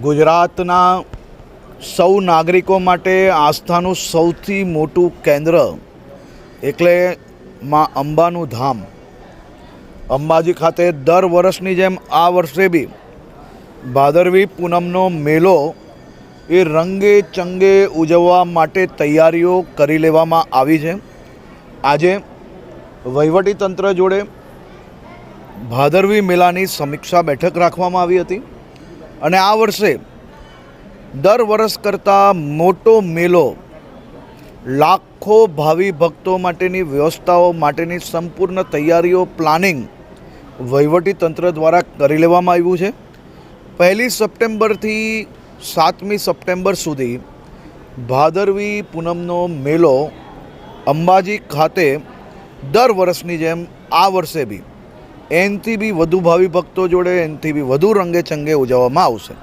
ગુજરાતના સૌ નાગરિકો માટે આસ્થાનું સૌથી મોટું કેન્દ્ર એટલે માં અંબાનું ધામ અંબાજી ખાતે દર વર્ષની જેમ આ વર્ષે બી ભાદરવી પૂનમનો મેળો એ રંગે ચંગે ઉજવવા માટે તૈયારીઓ કરી લેવામાં આવી છે। આજે વહીવટીતંત્ર જોડે ભાદરવી મેળાની સમીક્ષા બેઠક રાખવામાં આવી હતી અને આ વર્ષે દર વર્ષ કરતાં મોટો મેળો લાખો ભાવિ ભક્તો માટેની વ્યવસ્થાઓ માટેની સંપૂર્ણ તૈયારીઓ પ્લાનિંગ વહીવટીતંત્ર દ્વારા કરી લેવામાં આવ્યું છે। 1 સપ્ટેમ્બરથી 7મી સપ્ટેમ્બર સુધી ભાદરવી પૂનમનો મેળો અંબાજી ખાતે દર વર્ષની જેમ આ વર્ષે બી એનથી બી વધુ ભાવિ ભક્તો જોડે એનથી બી વધુ રંગે ચંગે ઉજવવામાં આવશે।